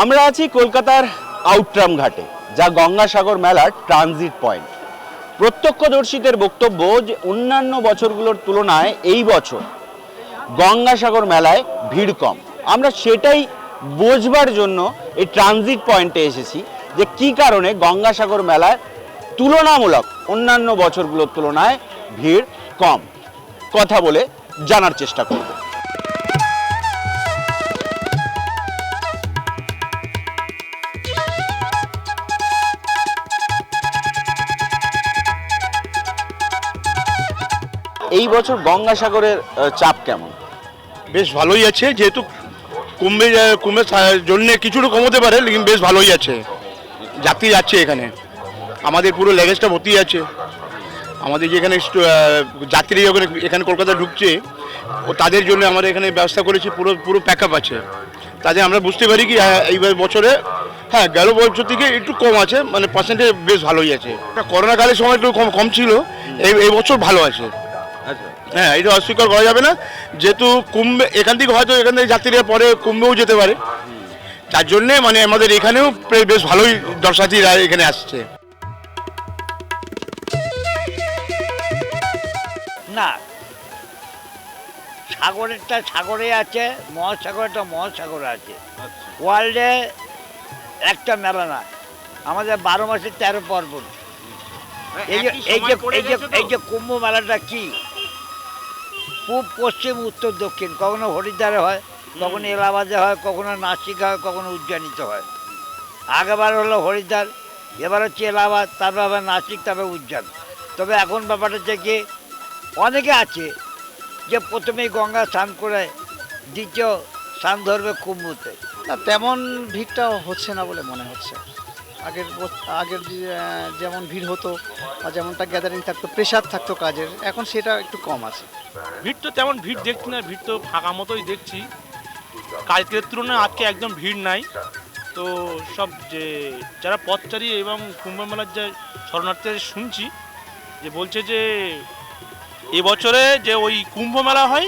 আমরা আছি কলকাতার আউটরাম ঘাটে, যা গঙ্গাসাগর মেলার ট্রানজিট পয়েন্ট। প্রত্যক্ষদর্শীদের বক্তব্য যে অন্যান্য বছরগুলোর তুলনায় এই বছর গঙ্গাসাগর মেলায় ভিড় কম। আমরা সেটাই বোঝবার জন্য এই ট্রানজিট পয়েন্টে এসেছি যে কী কারণে গঙ্গাসাগর মেলায় তুলনামূলক অন্যান্য বছরগুলোর তুলনায় ভিড় কম। কথা বলে জানার চেষ্টা করব। এই বছর গঙ্গাসাগরের চাপ কেমন? বেশ ভালোই আছে, যেহেতু কুম্ভের জন্য কিছুটা কমতে পারে, লেকিন বেশ ভালোই আছে। যাত্রী যাচ্ছে এখানে, আমাদের পুরো ল্যাগেজটা ভর্তি আছে। আমাদের যেখানে যাত্রী যখন এখানে কলকাতা ঢুকছে, ও তাদের জন্য আমরা এখানে ব্যবস্থা করেছি, পুরো প্যাক আপ আছে। তাদের আমরা বুঝতে পারি কি এই বছরে গেল বছর থেকে একটু কম আছে, মানে পার্সেন্টেজ বেশ ভালোই আছে। করোনাকালের সময় একটু কম ছিল, এই বছর ভালো আছে। হ্যাঁ, এটা অস্বীকার করা যাবে না, যেহেতু কুম্ভে এখান থেকে হয়তো এখান থেকে যাত্রীরা পরে কুম্ভেও যেতে পারে, তার জন্যে মানে আমাদের এখানেও বেশ ভালোই দর্শনার্থীরা এখানে আসছে। না, সাগরেরটা সাগরে আছে, মহাসাগরটা মহাসাগরে আছে। ওয়ার্ল্ডে একটা মেলা না, আমাদের 12 মাসে 13 পার্বণ। এই যে কুম্ভ মেলাটা কি, পূব পশ্চিম উত্তর দক্ষিণ, কখনো হরিদ্বারে হয়, কখনো এলাহাবাদে হয়, কখনো নাসিক হয়, কখনো উজ্জয়িনীতে হয়। আগেবার হলো হরিদ্বার, এবার হচ্ছে এলাহাবাদ, তারপর আবার নাসিক, তারপর উজ্জয়ন। তবে এখন ব্যাপারটা হচ্ছে কি, অনেকে আছে যে প্রথমেই গঙ্গা স্নান করে দ্বিতীয় স্নান ধরবে কুম্ভতে। না, তেমন ভিড়টা হচ্ছে না বলে মনে হচ্ছে। আগের যেমন ভিড় হতো বা যেমনটা গ্যাদারিং থাকতো, প্রেশার থাকতো কাজের, এখন সেটা একটু কম আছে। ভিড় তো তেমন ভিড় দেখছি না, ভিড় তো ফাঁকা মতোই দেখছি। কালকের তুলনায় আজকে একদম ভিড় নাই। তো সব যে যারা পথচারী এবং কুম্ভ মেলার যে শরণার্থীদের শুনছি যে বলছে যে এবছরে যে ওই কুম্ভ মেলা হয়,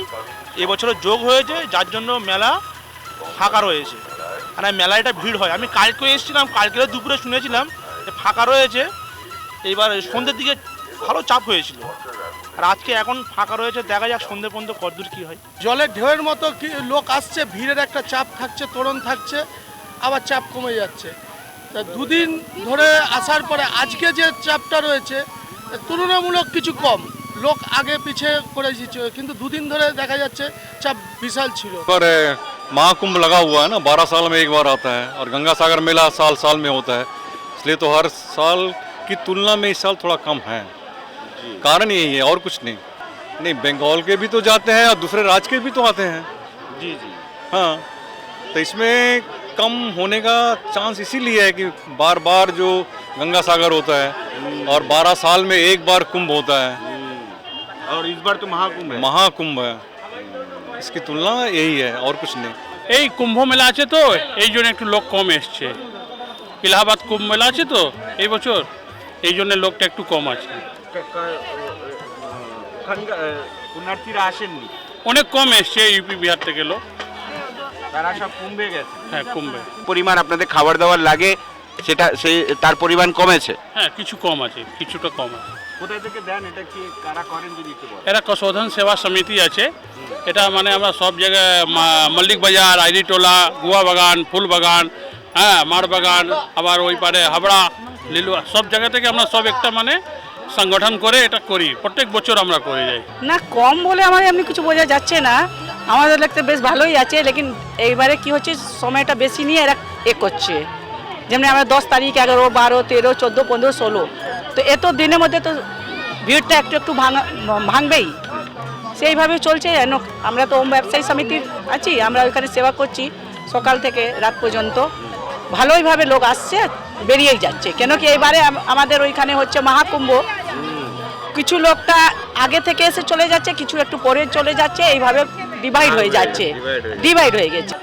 এবছরে যোগ হয়েছে, যার জন্য মেলা ফাঁকা রয়েছে। আর মেলায় এটা ভিড় হয়। আমি কালকে এসেছিলাম, কালকের দুপুরে শুনেছিলাম যে ফাঁকা রয়েছে, এইবার সন্ধ্যের দিকে ভালো চাপ হয়েছিল। আর আজকে এখন ফাঁকা রয়েছে, দেখা যাক সন্ধ্যে পর্যন্ত কতদূর কী হয়। জলের ঢেউয়ের মতো লোক আসছে, ভিড়ের একটা চাপ থাকছে, তোরণ থাকছে, আবার চাপ কমে যাচ্ছে। তা দুদিন ধরে আসার পরে আজকে যে চাপটা রয়েছে তুলনামূলক কিছু কম, লোক আগে পিছিয়ে করে দিচ্ছে, কিন্তু দুদিন ধরে দেখা যাচ্ছে চাপ বিশাল ছিল। पर महाकुंभ लगा हुआ है ना, 12 साल में एक बार आता है, और गंगा सागर मेला साल साल में होता है, इसलिए तो हर साल की तुलना में इस साल थोड़ा कम है। कारण यही है और कुछ नहीं। बंगाल के भी तो जाते हैं और दूसरे राज्य के भी तो आते हैं। जी जी। हाँ, तो इसमें कम होने का चांस इसीलिए है कि बार बार जो गंगा सागर होता है और 12 साल में एक बार कुंभ होता है, और इस बार तो महाकुंभ है। महाकुंभ है, इसकी तुलना यही है और कुछ नहीं। এই কুম্ভ মেলা আছে তো এই জন্য একটু লোক কম এসছে। এলাহাবাদ কুম্ভ মেলা আছে তো এই বছর, এই জন্য লোকটা একটু কম আছে। পুণ্যার্থীরা আসেননি, অনেক কম এসছে ইউপি বিহার থেকে লোক। তারা সব কুম্ভে গেছে। হ্যাঁ, কুম্ভে পরিমাণ আপনাদের খাবার দাবার লাগে, সেটা তার পরিমাণ কমেছে। হ্যাঁ, কিছু কম আছে, কিছুটা কম আছে। কোথায় থেকে দেন, এটা কি কারা করেন যদি একটু বলেন? এরা শোধন সেবা সমিতি আছে, এটা মানে আমরা সব জায়গায় মল্লিক বাজার, আইডি টোলা, গুয়া বাগান, ফুল বাগান, হ্যাঁ, মার বাগান, আবার ওই পারে হাবড়া, লিলুয়া, সব জায়গা থেকে আমরা সব একটা মানে সংগঠন করে এটা করি, প্রত্যেক বছর আমরা করে যাই। না, কম বলে আমার এমনি কিছু বোঝা যাচ্ছে না, আমাদের লাগতে বেশ ভালোই আছে। লেকিন এইবারে কি হচ্ছে, সময়টা বেশি নিয়ে এরা করছে। যেমনি আমরা 10 তারিখ, 11, 12, 13, 14, 15, 16, তো এত দিনের মধ্যে তো ভিড়টা একটু একটু ভাঙবেই, সেইভাবে চলছে। আমরা তো ওম ব্যবসায়ী সমিতির আছি, আমরা ওইখানে সেবা করছি সকাল থেকে রাত পর্যন্ত। ভালোইভাবে লোক আসছে, বেরিয়েই যাচ্ছে। কেন কি এবারে আমাদের ওইখানে হচ্ছে মহাকুম্ভ, কিছু লোকটা আগে থেকে এসে চলে যাচ্ছে, কিছু একটু পরে চলে যাচ্ছে, এইভাবে ডিভাইড হয়ে যাচ্ছে, ডিভাইড হয়ে গেছে।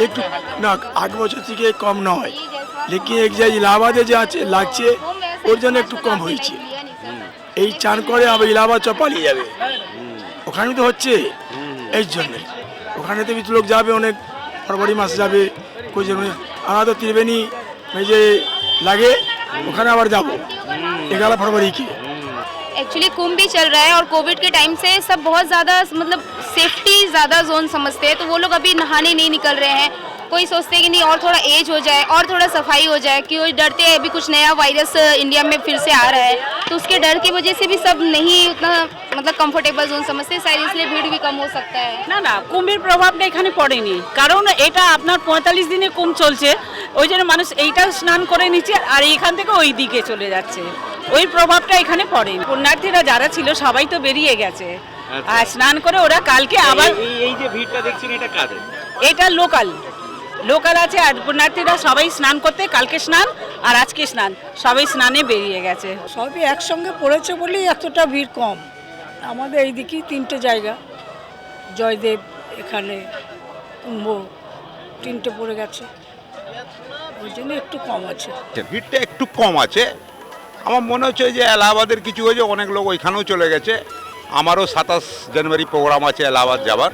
একটু না, আগ বছর থেকে কম নয়, লেকিন এক যে ইলাহাবাদে যে আছে লাগছে, ওর জন্য একটু কম হয়েছে। এই চান করে আবার ইলাহাবাদ চপ পালিয়ে যাবে, ওখানে তো হচ্ছে, এই জন্যে ওখানে তো লোক যাবে, অনেক ফেব্রুয়ারি মাসে যাবে, আমরা তো ত্রিবেণী এই যে লাগে ওখানে আবার যাবো 11 फरवरी की। एक्चुअली कुंभ भी चल रहा है और कोविड के टाइम से सब बहुत ज़्यादा मतलब सेफ्टी ज़्यादा जोन समझते हैं, तो वो लोग अभी नहाने नहीं निकल रहे हैं। कोई सोचते हैं कि नहीं और थोड़ा एज हो जाए और थोड़ा सफाई हो जाए, कि वो डरते हैं अभी कुछ नया वायरस इंडिया में फिर से आ रहा है, तो उसके डर की वजह से भी सब नहीं उतना मतलब कंफर्टेबल जोन समझते हैं, शायद इसलिए भीड़ भी कम हो सकता है। না না, কুম্ভের প্রভাবটা এখানে পড়েনি, কারণ এটা আপনার 45 দিনে কুম্ভ চলছে, ওই জন্য মানুষ এইটাও স্নান করে নিচ্ছে আর এইখান থেকে ওই দিকে চলে যাচ্ছে, ওই প্রভাবটা এখানে পড়েনি। পুণ্যার্থীরা যারা ছিল সবাই তো বেরিয়ে গেছে, আর স্নান করে ওরা কালকে আবার এই যে ভিড়টা দেখছেন এটা কাদের? এটা লোকাল আছে, আর পুণ্যার্থীরা সবাই স্নান করতে, কালকে স্নান আর আজকে স্নান, সবাই স্নানে বেরিয়ে গেছে। সবই একসঙ্গে পড়েছে বলেই এতটা ভিড় কম। আমাদের এইদিকেই 3টে জায়গা, জয়দেব, এখানে কুম্ভ, 3টে পড়ে গেছে, ওই জন্য একটু কম আছে। ভিড়টা একটু কম আছে। আমার মনে হচ্ছে যে এলাহাবাদের কিছু হয়েছে, অনেক লোক ওইখানেও চলে গেছে। আমারও 27 জানুয়ারি প্রোগ্রাম আছে এলাহাবাদ যাবার,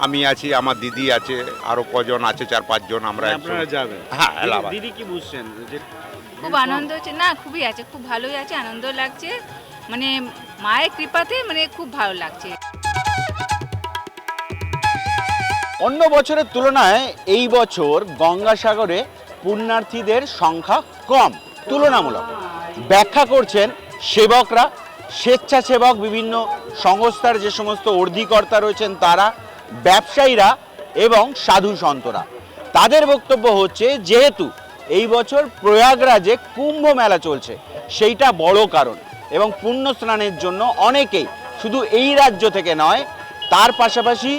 আমি আছি, আমার দিদি আছে, আরো কজন আছে, 4-5 জন আমরা। আপনারা যাবেন? হ্যাঁ, এলাহাবাদ। দিদি কি বুঝছেন যে খুব আনন্দ হচ্ছে, না খুবই আছে, খুব ভালোই আছে, আনন্দ লাগছে, মানে মায়ের কৃপাতে মানে খুব ভালো লাগছে। অন্য বছরের তুলনায় এই বছর গঙ্গাসাগরে পুণ্যার্থীদের সংখ্যা কম তুলনামূলক। ব্যাখ্যা করছেন সেবকরা, স্বেচ্ছাসেবক বিভিন্ন সংস্থার যে সমস্ত অধিকর্তা রয়েছেন তারা, ব্যবসায়ীরা এবং সাধু সন্তরা। তাদের বক্তব্য হচ্ছে যেহেতু এই বছর প্রয়াগরাজে কুম্ভ মেলা চলছে সেইটা বড় কারণ, এবং পুণ্য স্নানের জন্য অনেকেই শুধু এই রাজ্য থেকে নয়, তার পাশাপাশি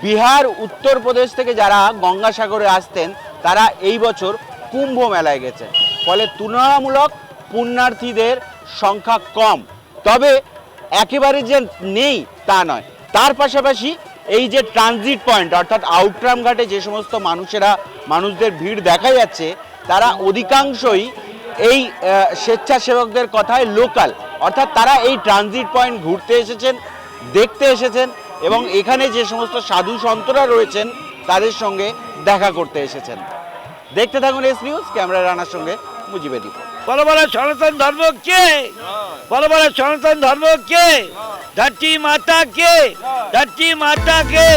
বিহার, উত্তরপ্রদেশ থেকে যারা গঙ্গাসাগরে আসতেন তারা এই বছর কুম্ভ মেলায় গেছেন, ফলে তুলনামূলক পুণ্যার্থীদের সংখ্যা কম। তবে একেবারে যে নেই তা নয়, তার পাশাপাশি এই যে ট্রানজিট পয়েন্ট অর্থাৎ আউটরাম ঘাটে যে সমস্ত মানুষদের ভিড় দেখা যাচ্ছে তারা অধিকাংশই এই স্বেচ্ছাসেবকদের কথায় লোকাল, অর্থাৎ তারা এই ট্রানজিট পয়েন্ট ঘুরতে এসেছেন, দেখতে এসেছেন এবং এখানে যে সমস্ত সাধু সন্তরা রয়েছেন তাদের সঙ্গে দেখা করতে এসেছেন। দেখতে থাকুন এস নিউজ, ক্যামেরা রানার সঙ্গে মুজিবে দীপ। বলো বলো সনাতন ধর্ম কে? বলো বলো সনাতন ধর্ম কে? ধরती माता के, धरती माता के।